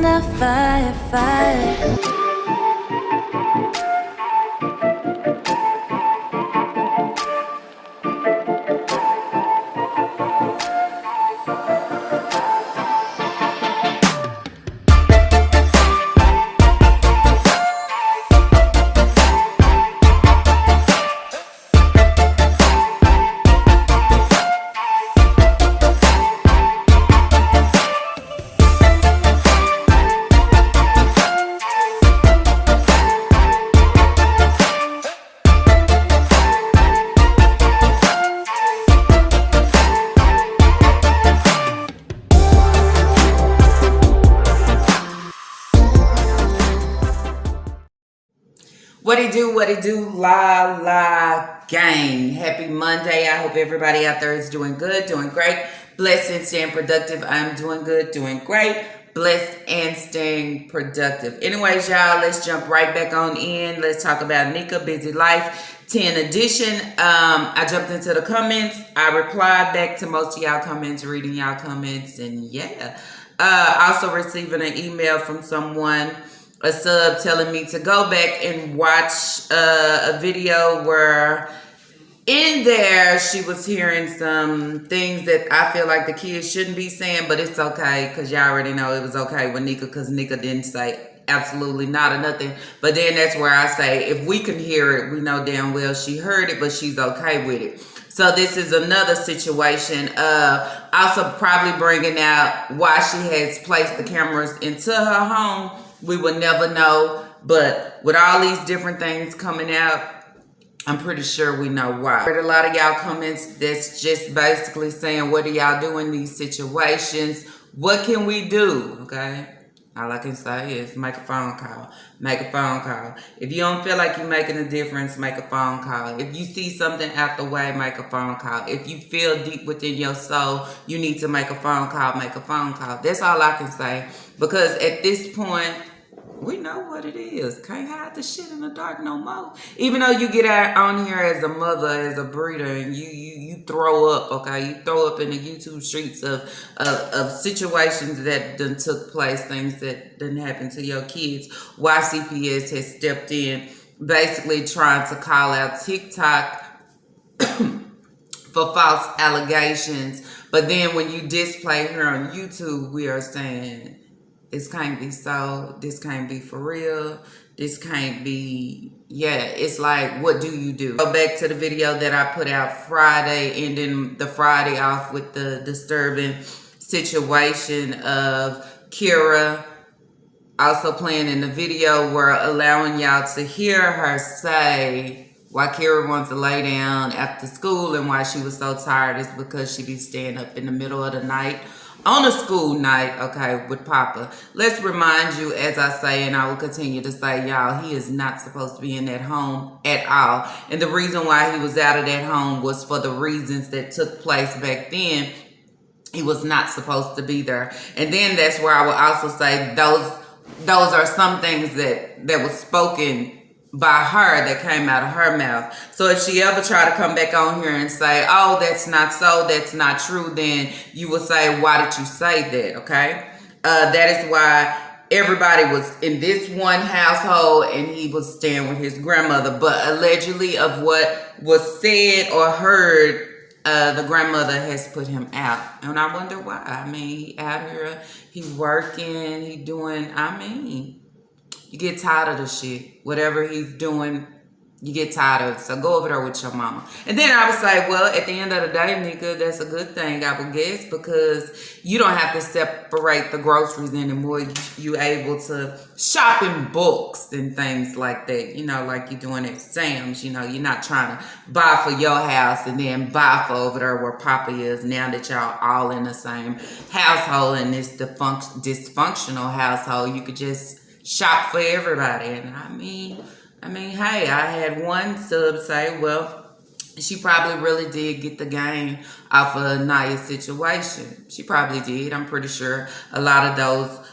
the firefight. What it do, la gang. Happy Monday. I hope everybody out there is doing good, doing great, blessed and staying productive. I'm doing good, doing great, blessed and staying productive. Anyways, y'all, let's jump right back on in. Let's talk about Nika, Busy Life 10 edition. I jumped into the comments. I replied back to most of y'all comments, reading y'all comments, and yeah. Also receiving an email from someone, a sub, telling me to go back and watch a video where in there she was hearing some things that I feel like the kids shouldn't be saying, but it's okay because y'all already know it was okay with Nika because Nika didn't say absolutely not or nothing. But then that's where I say if we can hear it, we know damn well she heard it, but she's okay with it. So this is another situation. Also probably bringing out why she has placed the cameras into her home. We will never know, but with all these different things coming out, I'm pretty sure we know why. I heard a lot of y'all comments that's just basically saying, what do y'all do in these situations? What can we do? Okay. All I can say is make a phone call. Make a phone call. If you don't feel like you're making a difference, make a phone call. If you see something out the way, make a phone call. If you feel deep within your soul, you need to make a phone call, make a phone call. That's all I can say. Because at this point, we know what it is. Can't hide the shit in the dark no more. Even though you get out on here as a mother, as a breeder, and you throw up, okay? You throw up in the YouTube streets of situations that done took place, things that didn't happen to your kids. YCPS has stepped in, basically trying to call out TikTok for false allegations. But then when you display her on YouTube, we are saying, this can't be so. This can't be for real. This can't be, yeah, it's like, what do you do? Go back to the video that I put out Friday, ending the Friday off with the disturbing situation of Kira also playing in the video where allowing y'all to hear her say why Kira wants to lay down after school and why she was so tired is because she be staying up in the middle of the night on a school night, okay, with Papa. Let's remind you, as I say, and I will continue to say, y'all, he is not supposed to be in that home at all. And the reason why he was out of that home was for the reasons that took place back then. He was not supposed to be there. And then that's where I will also say those are some things that was spoken by her that came out of her mouth. So if she ever try to come back on here and say, oh, that's not so, that's not true, then you will say, why did you say that? Okay. That is why everybody was in this one household and he was staying with his grandmother. But allegedly of what was said or heard, the grandmother has put him out. And I wonder why. I mean, he out here, he working, he doing, you get tired of the shit. Whatever he's doing, you get tired of it. So go over there with your mama. And then I would say, well, at the end of the day, nigga, that's a good thing, I would guess, because you don't have to separate the groceries anymore. You able to shop in books and things like that. You know, like you're doing at Sam's. You know, you're not trying to buy for your house and then buy for over there where Papa is. Now that y'all all in the same household in this dysfunctional household, you could just shop for everybody. And I mean, hey, I had one sub say, well, she probably really did get the gain off of Naya's situation. She probably did. I'm pretty sure a lot of those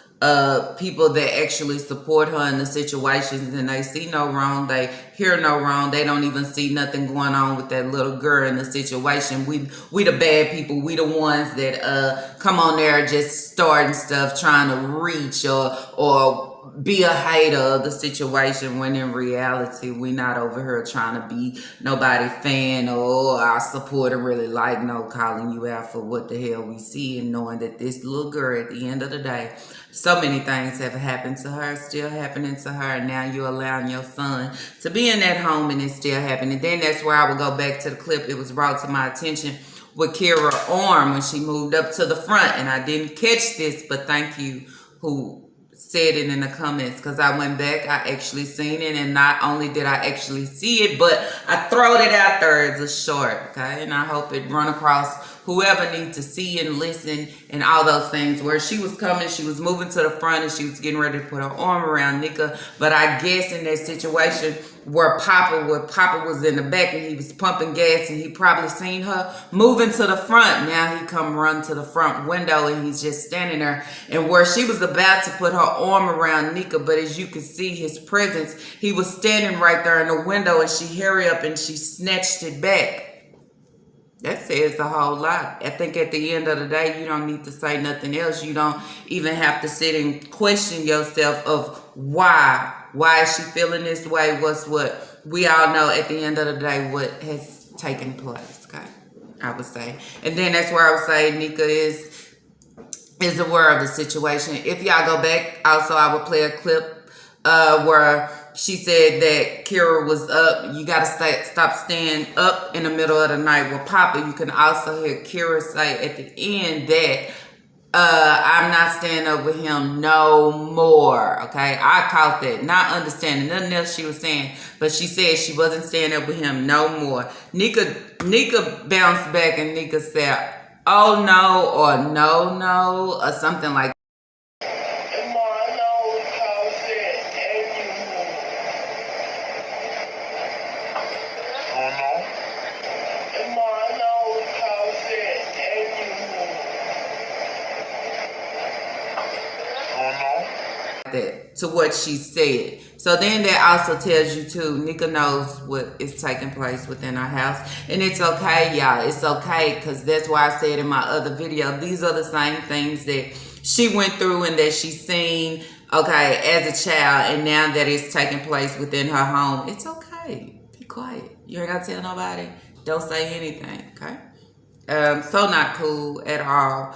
people that actually support her in the situations, and they see no wrong, they hear no wrong, they don't even see nothing going on with that little girl in the situation. We the bad people, we the ones that come on there just starting stuff, trying to reach or be a hater of the situation, when in reality we not over here trying to be nobody fan or our supporter really like, no, calling you out for what the hell we see, and knowing that this little girl, at the end of the day, so many things have happened to her, still happening to her, and now you're allowing your son to be in that home and it's still happening. Then that's where I would go back to the clip. It was brought to my attention with Kira's arm when she moved up to the front, and I didn't catch this, but thank you who said it in the comments, because I went back, I actually seen it, and not only did I actually see it, but I throwed it out there as a short, okay? And I hope it run across whoever needs to see and listen and all those things, where she was coming, she was moving to the front, and she was getting ready to put her arm around Nika. But I guess in that situation where Papa was in the back and he was pumping gas, and he probably seen her moving to the front. Now he come run to the front window, and he's just standing there. And where she was about to put her arm around Nika, but as you can see his presence, he was standing right there in the window, and she hurried up and she snatched it back. That says a whole lot. I think at the end of the day, you don't need to say nothing else. You don't even have to sit and question yourself of why. Why is she feeling this way? What's what? We all know at the end of the day what has taken place, okay? I would say. And then that's where I would say Nika is aware of the situation. If y'all go back, also I would play a clip where she said that Kira was up. You got to stop staying up in the middle of the night with Papa. You can also hear Kira say at the end that I'm not staying up with him no more. Okay, I caught that. Not understanding nothing else she was saying, but she said she wasn't staying up with him no more. Nika bounced back, and Nika said, "Oh no," or "No," or something like that. That to what she said. So then that also tells you too, Nika knows what is taking place within her house, and it's okay, y'all. It's okay, because that's why I said in my other video, these are the same things that she went through and that she's seen, okay, as a child, and now that it's taking place within her home, it's okay. Be quiet. You ain't gotta tell nobody. Don't say anything, okay? So not cool at all.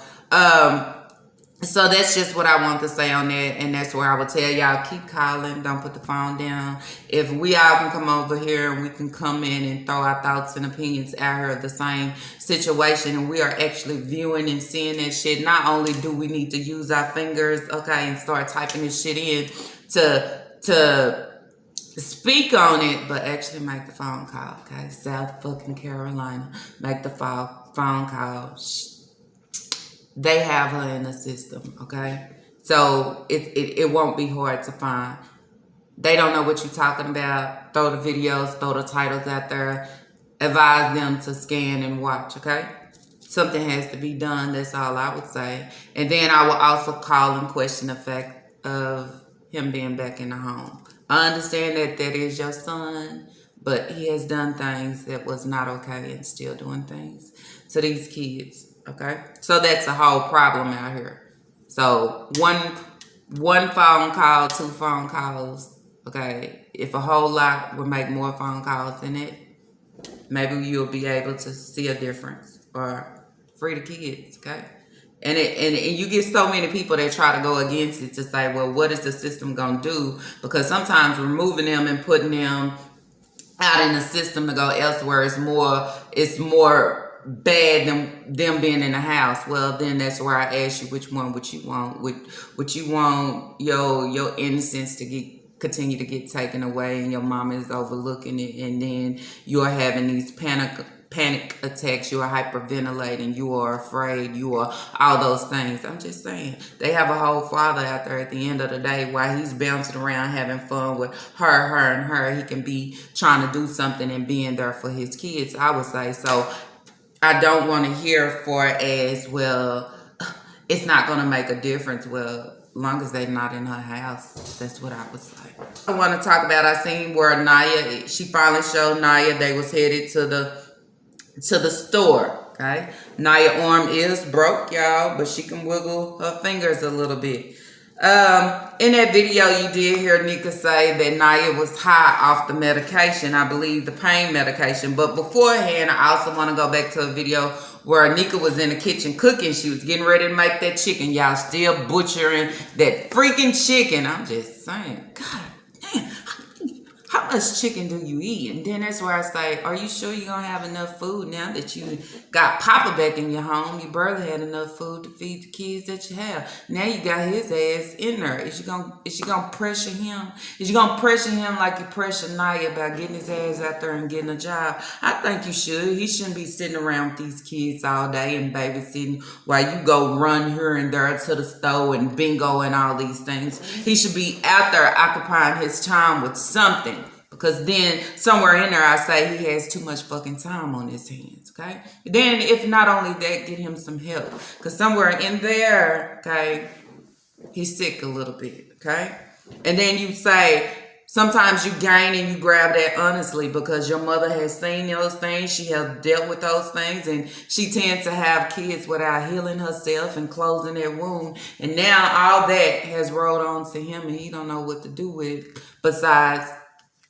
So that's just what I want to say on that, and that's where I would tell y'all, keep calling, don't put the phone down. If we all can come over here and we can come in and throw our thoughts and opinions out here of the same situation, and we are actually viewing and seeing that shit, not only do we need to use our fingers, okay, and start typing this shit in to speak on it, but actually make the phone call, okay? South fucking Carolina, make the phone call. They have her in the system, okay? So it won't be hard to find. They don't know what you're talking about. Throw the videos, throw the titles out there. Advise them to scan and watch, okay? Something has to be done. That's all I would say. And then I will also call and question the fact of him being back in the home. I understand that that is your son, but he has done things that was not okay and still doing things to these kids. Okay, so that's a whole problem out here. So one phone call, 2 phone calls. Okay, if a whole lot would make more phone calls than it, maybe you'll be able to see a difference or free the kids. Okay, and you get so many people that try to go against it to say, well, what is the system gonna do? Because sometimes removing them and putting them out in the system to go elsewhere is more bad than them being in the house. Well, then that's where I ask you, which one would you want? Would you want your innocence to continue to get taken away, and your mama is overlooking it, and then you are having these panic attacks, you are hyperventilating, you are afraid, you are all those things. I'm just saying, they have a whole father out there at the end of the day while he's bouncing around having fun with her. He can be trying to do something and being there for his kids, I would say. So I don't want to hear for as, well, it's not going to make a difference. Well, long as they're not in her house. That's what I would say. I want to talk about, I seen where Naya, she finally showed Naya they was headed to the store. Okay, Naya arm is broke, y'all, but she can wiggle her fingers a little bit. In that video, you did hear Nika say that Naya was high off the medication. I believe the pain medication. But beforehand, I also want to go back to a video where Nika was in the kitchen cooking. She was getting ready to make that chicken. Y'all still butchering that freaking chicken. I'm just saying, God damn. How much chicken do you eat? And then that's where I say, are you sure you're going to have enough food now that you got Papa back in your home? You barely had enough food to feed the kids that you have. Now you got his ass in there. Is she gonna pressure him? Is you going to pressure him like you pressure Naya about getting his ass out there and getting a job? I think you should. He shouldn't be sitting around with these kids all day and babysitting while you go run here and there to the store and bingo and all these things. He should be out there occupying his time with something. Because then somewhere in there, I say he has too much fucking time on his hands, okay? Then if not only that, get him some help. Because somewhere in there, okay, he's sick a little bit, okay? And then you say, sometimes you gain and you grab that honestly because your mother has seen those things. She has dealt with those things. And she tends to have kids without healing herself and closing that wound. And now all that has rolled on to him and he don't know what to do with it besides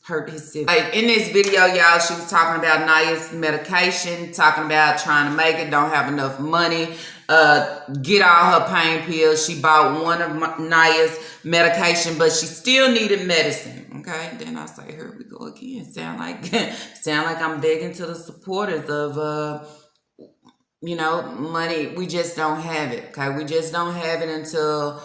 hurt his sibling. Like in this video, y'all, she was talking about Naya's medication, talking about trying to make it, don't have enough money, get all her pain pills. She bought one of Naya's medication, but she still needed medicine. Okay, then I say, here we go again. Sound like I'm begging to the supporters of money. We just don't have it. Okay, we just don't have it until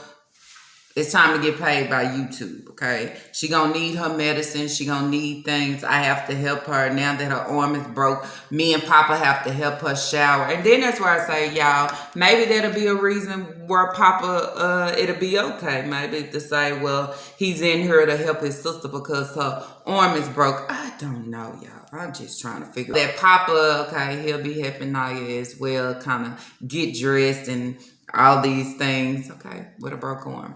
it's time to get paid by YouTube, okay? She gonna need her medicine. She gonna need things. I have to help her now that her arm is broke. Me and Papa have to help her shower. And then that's where I say, y'all, maybe that'll be a reason where Papa, it'll be okay. Maybe to say, well, he's in here to help his sister because her arm is broke. I don't know, y'all. I'm just trying to figure that Papa, okay, he'll be helping Naya as well, kind of get dressed and all these things, okay, with a broken arm.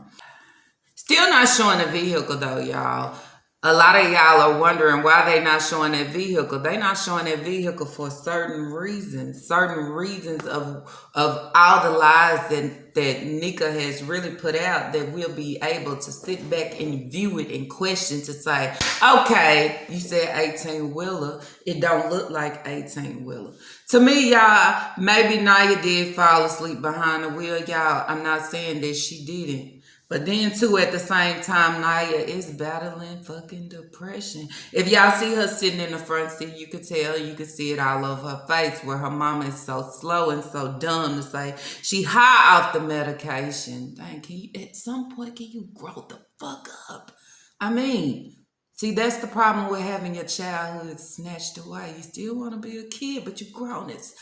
Still not showing the vehicle though, y'all. A lot of y'all are wondering why they not showing that vehicle. They not showing that vehicle for certain reasons of all the lies that Nika has really put out that we'll be able to sit back and view it and question to say, okay, you said 18-wheeler. It don't look like 18-wheeler. To me, y'all, maybe Naya did fall asleep behind the wheel, y'all. I'm not saying that she didn't. But then, too, at the same time, Naya is battling fucking depression. If y'all see her sitting in the front seat, you could tell, you could see it all over her face where her mama is so slow and so dumb to say she high off the medication. Dang, at some point, can you grow the fuck up? I mean, see, that's the problem with having your childhood snatched away. You still want to be a kid, but you're grown as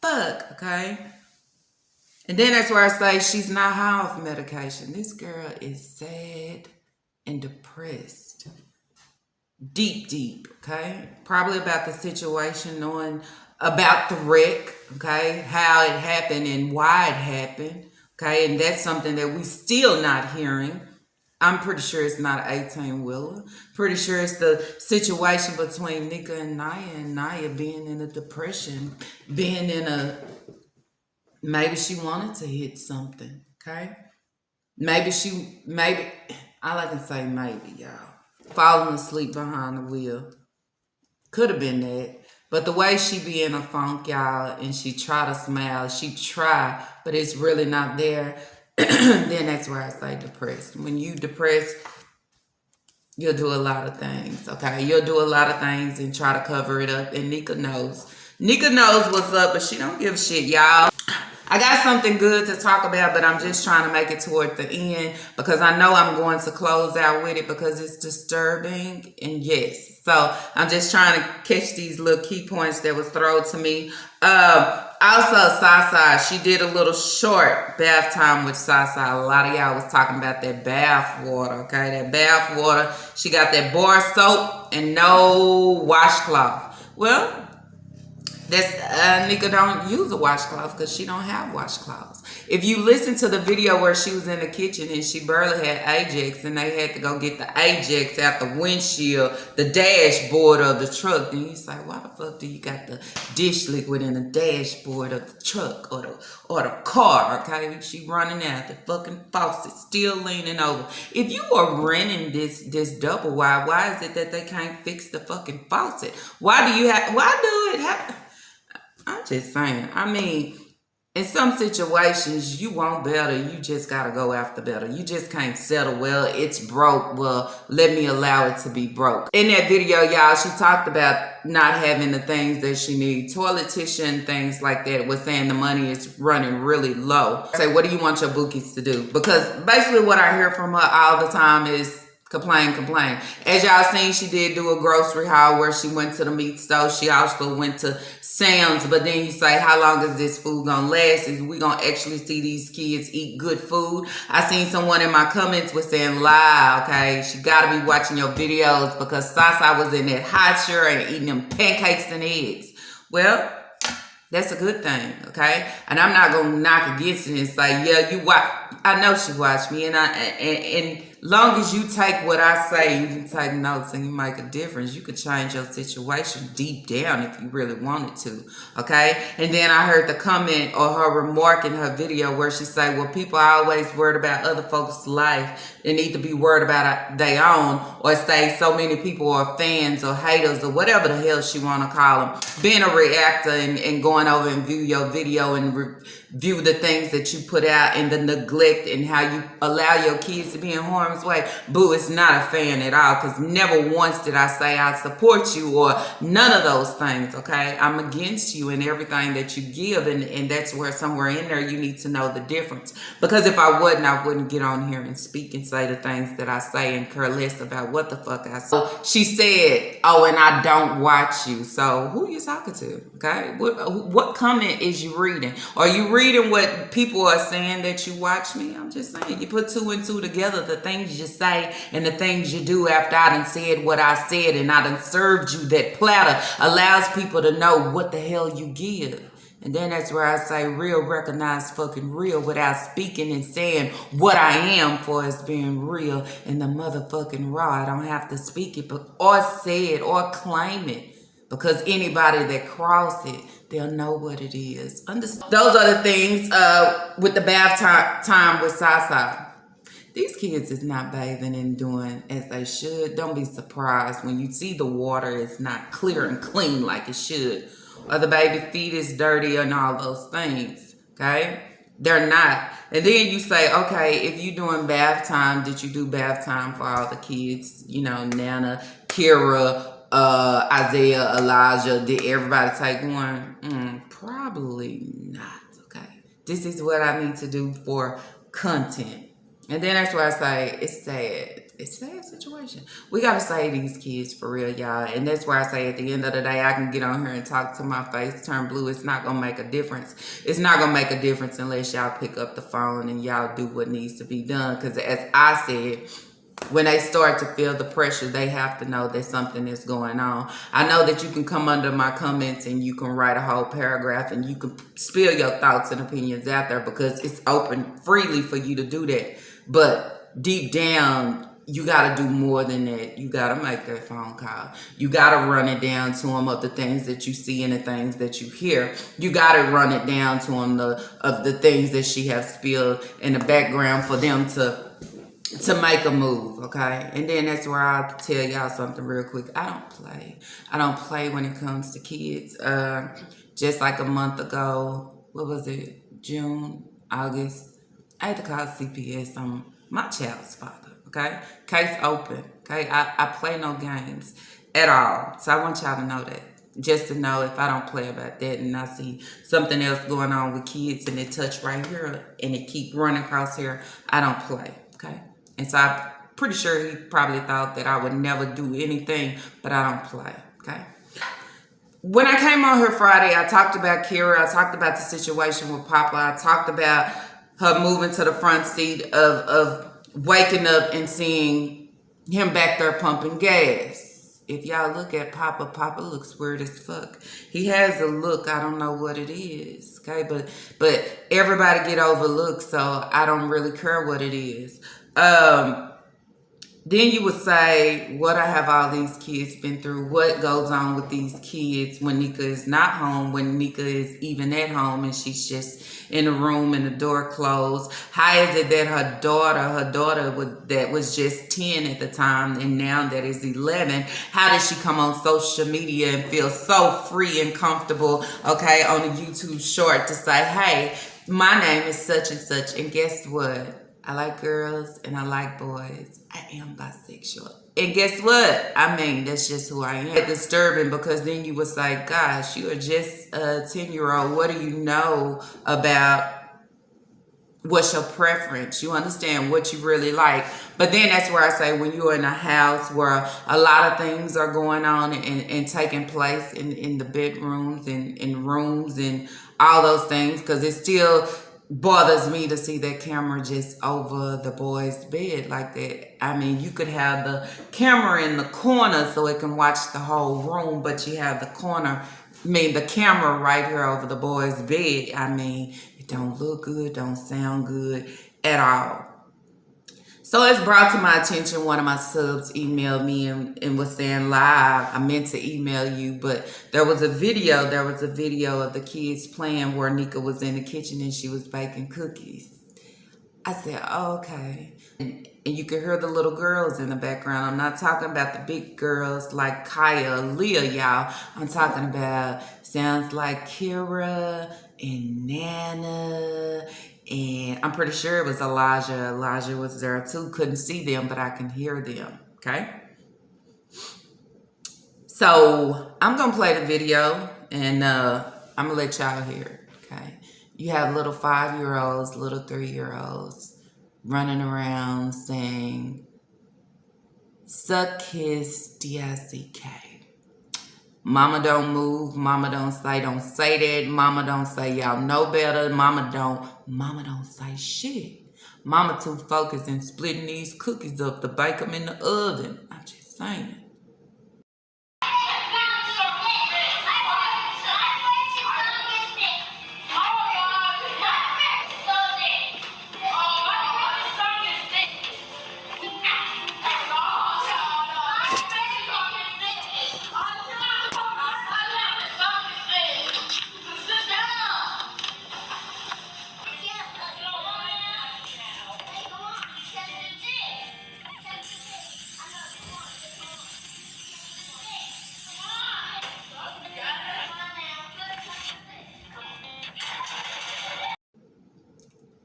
fuck, okay? And then that's where I say she's not high off medication. This girl is sad and depressed. Deep, okay? Probably about the situation, knowing about the wreck, okay? How it happened and why it happened, okay? And that's something that we still not hearing. I'm pretty sure it's not an 18-wheeler. Pretty sure it's the situation between Nika and Naya being in a depression, being in a... Maybe she wanted to hit something, okay? Maybe, all I can say maybe, y'all. Falling asleep behind the wheel. Could have been that. But the way she be in a funk, y'all, and she try to smile, she try, but it's really not there, then that's where I say depressed. When you depressed, you'll do a lot of things, okay? You'll do a lot of things and try to cover it up, and Nika knows. Nika knows what's up, but she don't give a shit, y'all. I got something good to talk about, but I'm just trying to make it toward the end because I know I'm going to close out with it because it's disturbing. And yes, so I'm just trying to catch these little key points that was thrown to me. Also, Sasa, she did a little short bath time with Sasa. A lot of y'all was talking about that bath water, okay? That bath water. She got that bar soap and no washcloth. Well, Nika don't use a washcloth because she don't have washcloths. If you listen to the video where she was in the kitchen and she barely had Ajax and they had to go get the Ajax out the windshield, the dashboard of the truck, then you say, why the fuck do you got the dish liquid in the dashboard of the truck or the car, okay? She running out, the fucking faucet still leaning over. If you are renting this double wide, why is it that they can't fix the fucking faucet? Why do it happen? I'm just saying. I mean, in some situations, you want better. You just got to go after better. You just can't settle, well, it's broke. Well, let me allow it to be broke. In that video, y'all, she talked about not having the things that she needs. Toilet tissue and things like that. Was saying the money is running really low. I say, what do you want your bookies to do? Because basically what I hear from her all the time is complain. As y'all seen, she did do a grocery haul where she went to the meat store. She also went to Sam's. But then you say, how long is this food gonna last? Is we gonna actually see these kids eat good food? I seen someone in my comments was saying, lie, okay? She gotta be watching your videos because Sasa was in that hot chair and eating them pancakes and eggs. Well, that's a good thing, okay? And I'm not gonna knock against it and say, yeah, you watch. I know she watched me, and long as you take what I say, you can take notes and you make a difference. You could change your situation deep down if you really wanted to, okay? And then I heard the comment or her remark in her video where she say, well, people are always worried about other folks' life. They need to be worried about their own, or say so many people are fans or haters or whatever the hell she want to call them. Being a reactor and going over and view your video and review the things that you put out and the neglect and how you allow your kids to be in harm's way. Boo, it's not a fan at all, because never once did I say I support you or none of those things, okay? I'm against you and everything that you give, and that's where somewhere in there you need to know the difference. Because if I wouldn't get on here and speak and say the things that I say and care less about what the fuck I say. She said, oh, and I don't watch you. So who you talking to, okay? What comment is you reading? Are you reading what people are saying that you watch me? I'm just saying, you put two and two together, the things you say and the things you do after I done said what I said and I done served you that platter allows people to know what the hell you give. And then that's where I say real recognize fucking real without speaking and saying what I am for as being real in the motherfucking raw. I don't have to speak it or say it or claim it, because anybody that cross it, they'll know what it is. Understand? Those are the things with the bath time with Sasa. These kids is not bathing and doing as they should. Don't be surprised when you see the water is not clear and clean like it should. Or the baby feet is dirty and all those things, okay? They're not. And then you say, okay, if you doing bath time, did you do bath time for all the kids? You know, Nana, Kira, Isaiah, Elijah, did everybody take one? Probably not, okay? This is what I need to do for content. And then that's why I say it's sad. It's a sad situation. We got to save these kids for real, y'all. And that's why I say at the end of the day, I can get on here and talk to my face, turn blue. It's not going to make a difference. It's not going to make a difference unless y'all pick up the phone and y'all do what needs to be done. Because as I said, when they start to feel the pressure, they have to know that something is going on. I know that you can come under my comments and you can write a whole paragraph and you can spill your thoughts and opinions out there because it's open freely for you to do that. But deep down, you got to do more than that. You got to make that phone call. You got to run it down to them of the things that you see and the things that you hear. You got to run it down to them of the things that she has spilled in the background for them to make a move, okay? And then that's where I'll tell y'all something real quick. I don't play. I don't play when it comes to kids. Just like a month ago, what was it? June, August. I had to call CPS on my child's father, okay? Case open, okay? I play no games at all. So I want y'all to know that. Just to know if I don't play about that and I see something else going on with kids and it touch right here and it keep running across here, I don't play, okay? And so I'm pretty sure he probably thought that I would never do anything, but I don't play, okay? When I came on here Friday, I talked about Kira. I talked about the situation with Papa. I talked about her moving to the front seat of waking up and seeing him back there pumping gas. If y'all look at Papa, Papa looks weird as fuck. He has a look, I don't know what it is, okay? But everybody get overlooked, so I don't really care what it is. Then you would say, what have all these kids been through? What goes on with these kids when Nika is not home, when Nika is even at home and she's just in a room and the door closed? How is it that her daughter that was just 10 at the time and now that is 11, how did she come on social media and feel so free and comfortable, okay, on a YouTube short to say, hey, my name is such and such, and guess what? I like girls and I like boys. I am bisexual. And guess what? I mean, that's just who I am. It's disturbing because then you would say, gosh, you are just a 10-year-old. What do you know about what's your preference? You understand what you really like. But then that's where I say when you're in a house where a lot of things are going on and taking place in the bedrooms and in rooms and all those things, because it still bothers me to see that camera just over the boy's bed like that. I mean, you could have the camera in the corner so it can watch the whole room, but you have the camera right here over the boy's bed. I mean, it don't look good, don't sound good at all. So it's brought to my attention, one of my subs emailed me and was saying live, I meant to email you, but there was a video of the kids playing where Nika was in the kitchen and she was baking cookies. I said, oh, okay. And you can hear the little girls in the background. I'm not talking about the big girls like Kaya or Leah, y'all. I'm talking about sounds like Kira and Nana, and I'm pretty sure it was Elijah. Elijah was there too. Couldn't see them, but I can hear them, okay? So I'm going to play the video, and I'm going to let y'all hear, okay? You have little 5-year-olds, little 3-year-olds running around saying, suck his D-I-C-K. Mama don't move. Mama don't say that. Mama don't say y'all know better. Mama don't say shit. Mama too focused in splitting these cookies up to bake them in the oven. I'm just saying.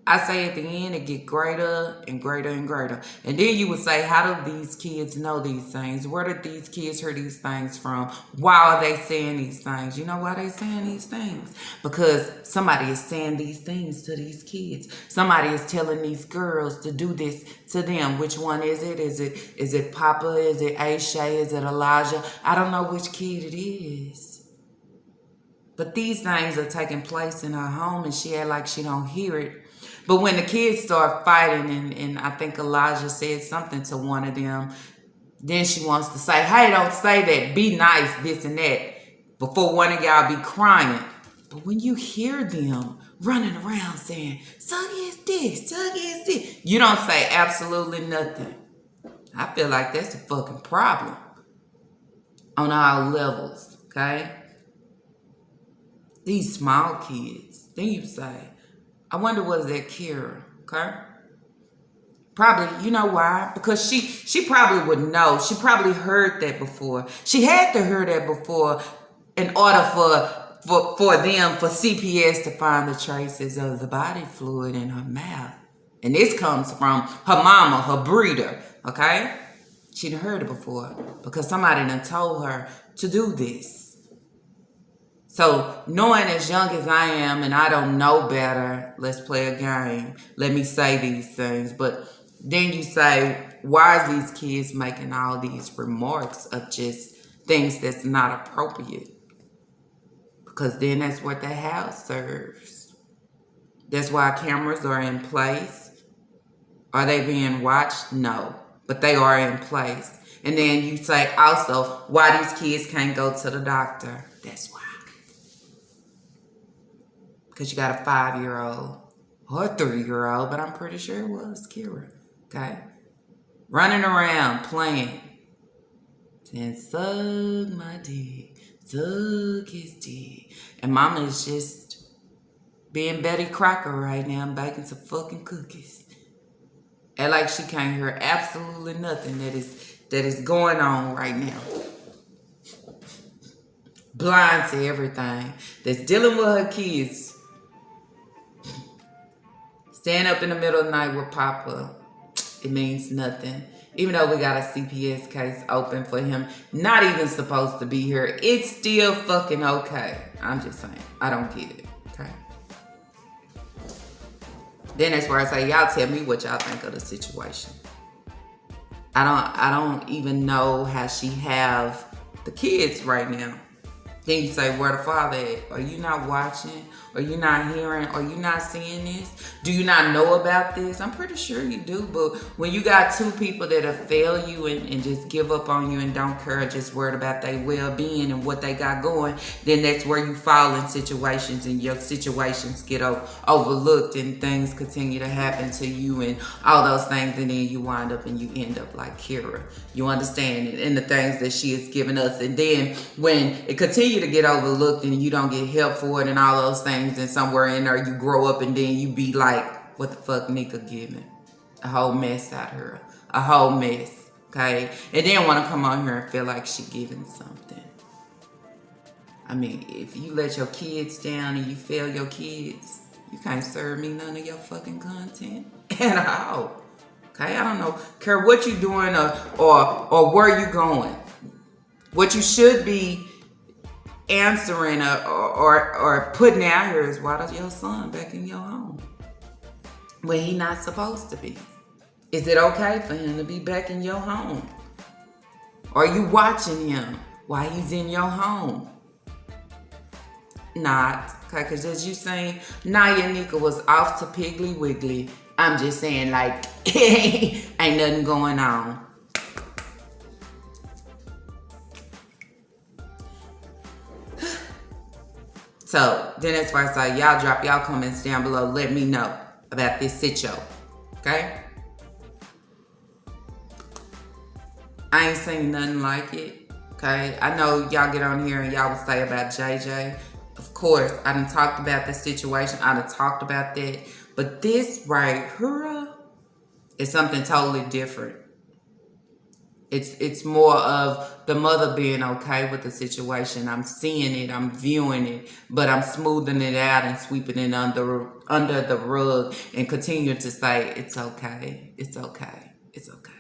I say at the end, it get greater and greater and greater. And then you would say, how do these kids know these things? Where did these kids hear these things from? Why are they saying these things? You know why they saying these things? Because somebody is saying these things to these kids. Somebody is telling these girls to do this to them. Which one is it? Is it Papa? Is it Aisha? Is it Elijah? I don't know which kid it is. But these things are taking place in her home and she act like she don't hear it. But when the kids start fighting, and I think Elijah said something to one of them, then she wants to say, hey, don't say that. Be nice, this and that, before one of y'all be crying. But when you hear them running around saying, suck is this, suck is this, you don't say absolutely nothing. I feel like that's a fucking problem on all levels, okay? These small kids, then you say, I wonder was that Kira, okay? Probably, you know why? Because she probably would know. She probably heard that before. She had to hear that before in order for CPS to find the traces of the body fluid in her mouth. And this comes from her mama, her breeder, okay? She'd heard it before because somebody done told her to do this. So knowing as young as I am and I don't know better, let's play a game. Let me say these things. But then you say, why is these kids making all these remarks of just things that's not appropriate? Because then that's what the house serves. That's why cameras are in place. Are they being watched? No. But they are in place. And then you say also why these kids can't go to the doctor. That's why. Because you got a 5-year-old or a 3-year-old, but I'm pretty sure it was Kira. Okay? Running around playing. Saying, suck my dick. Suck his dick. And mama is just being Betty Crocker right now and baking some fucking cookies. And like she can't hear absolutely nothing that is going on right now. Blind to everything. That's dealing with her kids. Stand up in the middle of the night with Papa. It means nothing. Even though we got a CPS case open for him, not even supposed to be here, it's still fucking okay. I'm just saying. I don't get it. Okay. Then that's where I say, y'all tell me what y'all think of the situation. I don't even know how she have the kids right now. Then you say, where the father at? Are you not watching? Are you not hearing? Are you not seeing this? Do you not know about this? I'm pretty sure you do, but when you got two people that'll fail you and just give up on you and don't care, just worried about their well-being and what they got going, then that's where you fall in situations and your situations get overlooked and things continue to happen to you and all those things, and then you wind up and you end up like Kira. You understand it? And the things that she has given us. And then when it continues to get overlooked and you don't get help for it and all those things, and somewhere in there you grow up and then you be like, what the fuck Nika giving? A whole mess out of her. A whole mess. Okay? And then want to come on here and feel like she giving something. I mean, if you let your kids down and you fail your kids, you can't serve me none of your fucking content at all. Okay? I don't know. Care what you doing or where you going. What you should be answering or putting out here is, why does your son back in your home when he not supposed to be? Is it okay for him to be back in your home? Are you watching him while he's in your home? Not. Okay, because as you saying, Naya Nika was off to Piggly Wiggly. I'm just saying, like, ain't nothing going on. So, then that's why I say, y'all drop y'all comments down below. Let me know about this sitcho. Okay? I ain't seen nothing like it. Okay? I know y'all get on here and y'all will say about JJ. Of course, I done talked about the situation. I done talked about that. But this right here is something totally different. It's more of the mother being okay with the situation. I'm seeing it, I'm viewing it, but I'm smoothing it out and sweeping it under the rug and continue to say, it's okay, it's okay, it's okay.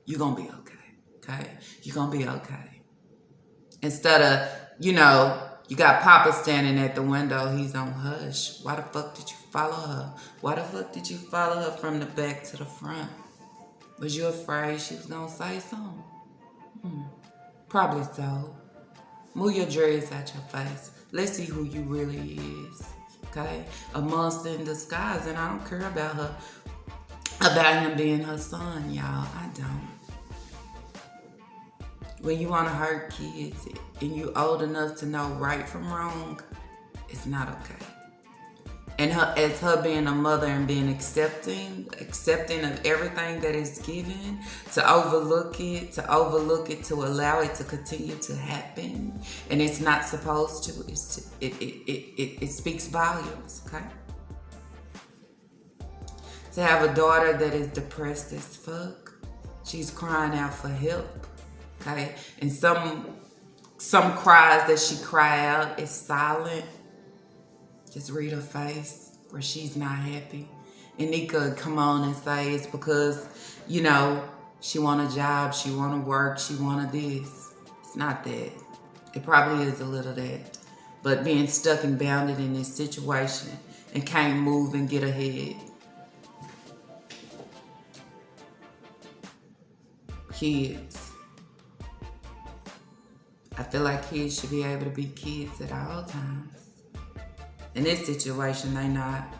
You're gonna be okay, okay? You're gonna be okay. Instead of, you got Papa standing at the window, he's on hush. Why the fuck did you follow her? Why the fuck did you follow her from the back to the front? Was you afraid she was gonna say something? Probably so. Move your dreads out your face. Let's see who you really is. Okay? A monster in disguise, and I don't care about him being her son, y'all. I don't. When you want to hurt kids and you old enough to know right from wrong, it's not okay. And as her being a mother and being accepting of everything that is given, to overlook it, to allow it to continue to happen, and it's not supposed to. It speaks volumes, okay? To have a daughter that is depressed as fuck, she's crying out for help, okay? And some cries that she cry out is silent. Just read her face where she's not happy. And Nika come on and say it's because, she want a job, she want to work, she want this. It's not that. It probably is a little that. But being stuck and bounded in this situation and can't move and get ahead. Kids. I feel like kids should be able to be kids at all times. In this situation, they not.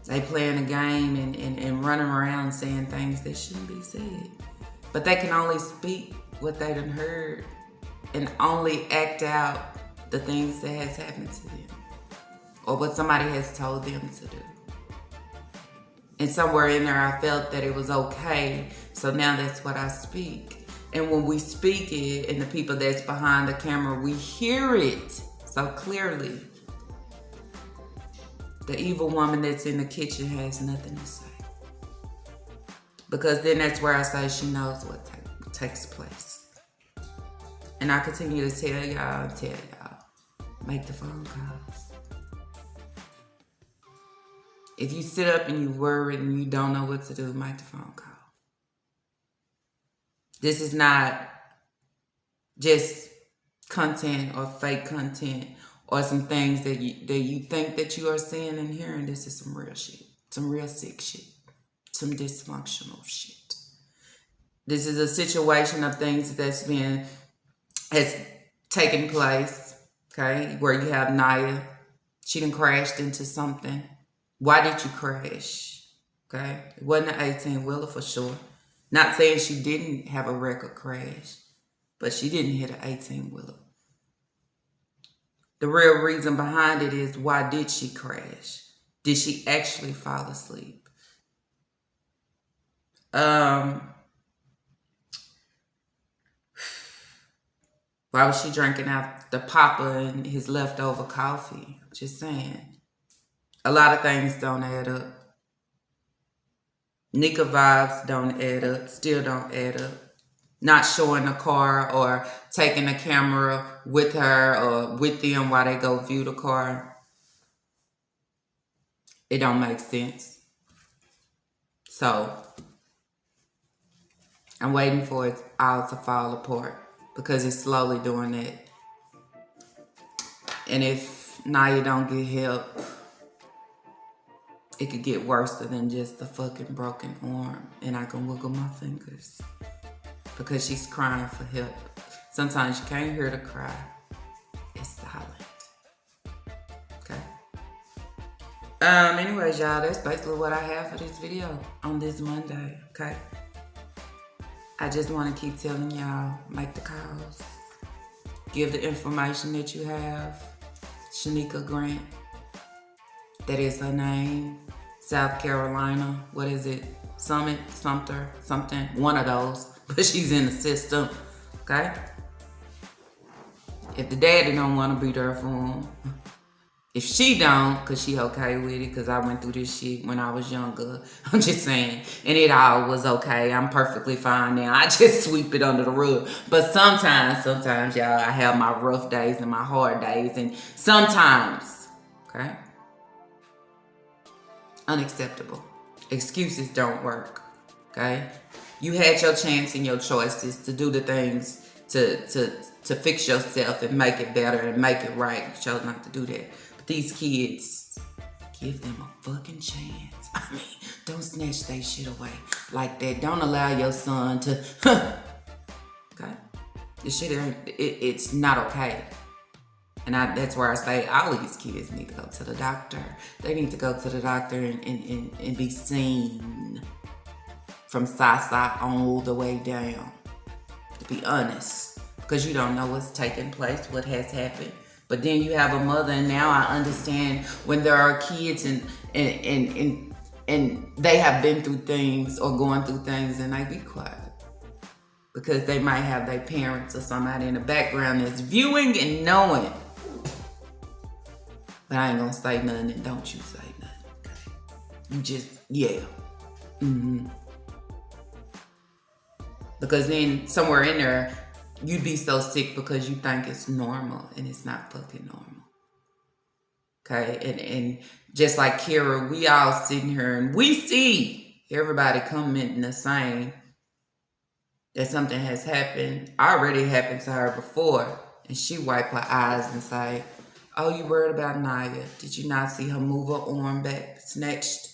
They playing a game and running around saying things that shouldn't be said. But they can only speak what they done heard and only act out the things that has happened to them or what somebody has told them to do. And somewhere in there, I felt that it was okay. So now that's what I speak. And when we speak it and the people that's behind the camera, we hear it so clearly. The evil woman that's in the kitchen has nothing to say. Because then that's where I say she knows what takes place. And I continue to tell y'all, make the phone calls. If you sit up and you worry and you don't know what to do, make the phone call. This is not just content or fake content or some things that you think that you are seeing and hearing. This is some real shit, some real sick shit, some dysfunctional shit. This is a situation of things has taken place, okay, where you have Naya. She done crashed into something. Why did you crash? Okay, it wasn't an 18-wheeler for sure. Not saying she didn't have a record crash, but she didn't hit an 18-wheeler. The real reason behind it is, why did she crash? Did she actually fall asleep? Why was she drinking out the Papa and his leftover coffee? Just saying. A lot of things don't add up. Nika vibes don't add up, still don't add up. Not showing the car or taking the camera with her or with them while they go view the car. It don't make sense. So, I'm waiting for it all to fall apart because it's slowly doing that. And if Naya don't get help, it could get worse than just the fucking broken arm. And I can wiggle my fingers because she's crying for help. Sometimes you can't hear her cry. It's silent. Okay. Anyways, y'all, that's basically what I have for this video on this Monday. Okay. I just want to keep telling y'all, make the calls. Give the information that you have. Shanika Grant. That is her name. South Carolina. What is it? Summit, Sumter, something. One of those. But she's in the system. Okay? If the daddy don't want to be there for him. If she don't, because she okay with it, because I went through this shit when I was younger. I'm just saying. And it all was okay. I'm perfectly fine now. I just sweep it under the rug. But sometimes, y'all, I have my rough days and my hard days. And sometimes, okay? Unacceptable. Excuses don't work. Okay? You had your chance and your choices to do the things to fix yourself and make it better and make it right. You chose not to do that. But these kids, give them a fucking chance. I mean, don't snatch their shit away like that. Don't allow your son to, okay? This shit, it's not okay. And that's where I say all these kids need to go to the doctor. They need to go to the doctor and be seen from side all the way down. To be honest. Because you don't know what's taking place, what has happened. But then you have a mother, and now I understand when there are kids and they have been through things or going through things and they be quiet. Because they might have their parents or somebody in the background that's viewing and knowing. But I ain't gonna say nothing, and don't you say nothing, okay? You just, yeah. Because then somewhere in there, you'd be so sick because you think it's normal, and it's not fucking normal. Okay, and just like Kira, we all sitting here and we see everybody commenting the same, that something has happened, already happened to her before, and she wipe her eyes and say, oh, you worried about Naya? Did you not see her move her arm back? Snatched.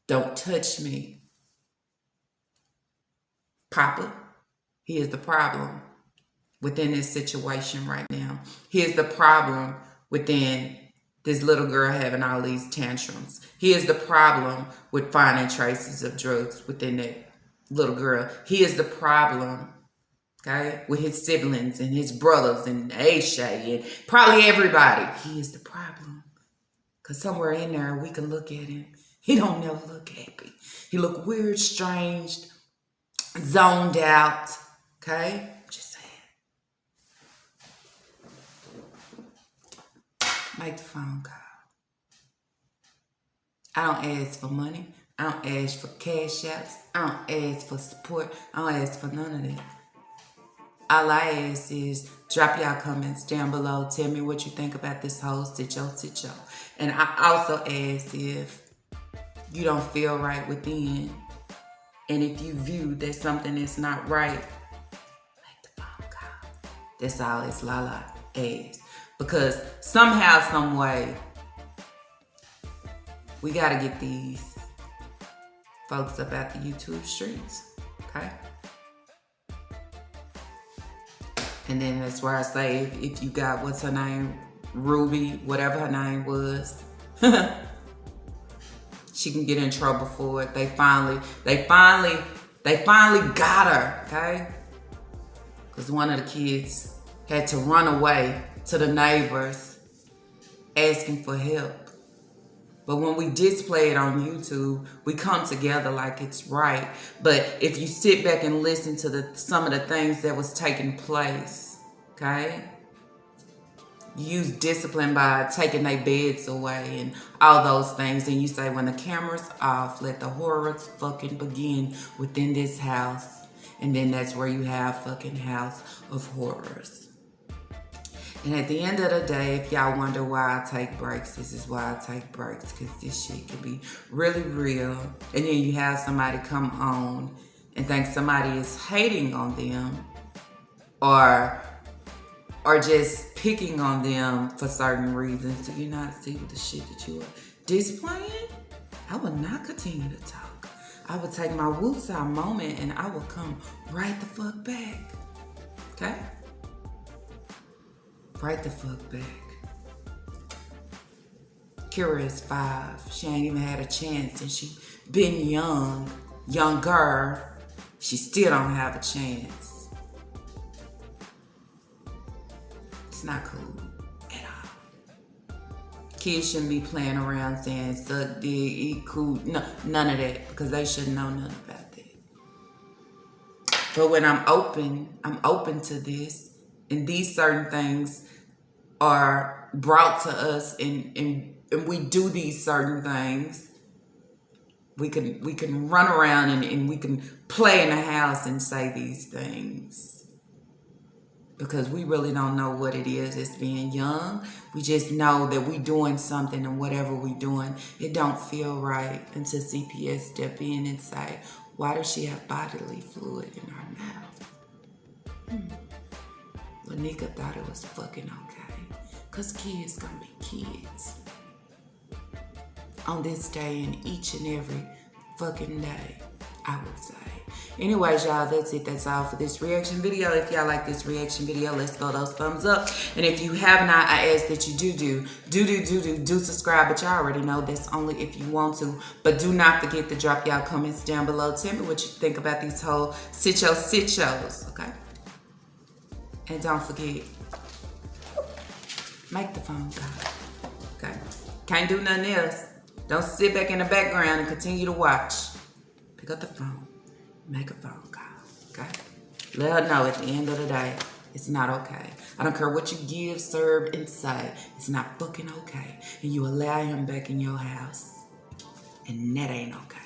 Don't touch me. Papa, he is the problem within this situation right now. He is the problem within this little girl having all these tantrums. He is the problem with finding traces of drugs within that little girl. He is the problem, okay? With his siblings and his brothers and Aisha and probably everybody. He is the problem. Because somewhere in there, we can look at him. He don't never look happy. He look weird, strange, zoned out, okay? Just saying. Make the phone call. I don't ask for money. I don't ask for cash apps. I don't ask for support. I don't ask for none of that. All I ask is drop y'all comments down below. Tell me what you think about this whole sit-yo. And I also ask if you don't feel right within, and if you view that something is not right, make the phone call. That's all it's Lala asks. Because somehow, some way, we gotta get these folks up out the YouTube streets, okay? And then that's where I say, if you got, what's her name? Ruby, whatever her name was. She can get in trouble for it. They finally got her, okay? Because one of the kids had to run away to the neighbors asking for help. But when we display it on YouTube, we come together like it's right. But if you sit back and listen to some of the things that was taking place, okay? You use discipline by taking their beds away and all those things. And you say, when the camera's off, let the horrors fucking begin within this house. And then that's where you have fucking House of Horrors. And at the end of the day, if y'all wonder why I take breaks, this is why I take breaks. Because this shit can be really real. And then you have somebody come on and think somebody is hating on them. Or just picking on them for certain reasons. Do you not see the shit that you are displaying? I will not continue to talk. I will take my woosah moment and I will come right the fuck back. Okay? Right the fuck back. Kira is 5. She ain't even had a chance and she been younger. She still don't have a chance. It's not cool at all. Kids shouldn't be playing around saying suck, dig, eat, cool. No, none of that, because they shouldn't know nothing about that. But when I'm open to this, and these certain things are brought to us, and we do these certain things, we can run around and we can play in the house and say these things. Because we really don't know what it is as being young. We just know that we doing something, and whatever we doing, it don't feel right until CPS step in and say, why does she have bodily fluid in her mouth? Lanika thought it was fucking okay. Because kids gonna be kids. On this day and each and every fucking day, I would say. Anyways, y'all, that's it. That's all for this reaction video. If y'all like this reaction video, let's throw those thumbs up. And if you have not, I ask that you do subscribe. But y'all already know that's only if you want to. But do not forget to drop y'all comments down below. Tell me what you think about these whole sit-shows, okay? And don't forget, make the phone call, okay? Can't do nothing else. Don't sit back in the background and continue to watch. Pick up the phone. Make a phone call, okay? Let her know at the end of the day, it's not okay. I don't care what you give, serve, and say. It's not fucking okay. And you allow him back in your house. And that ain't okay.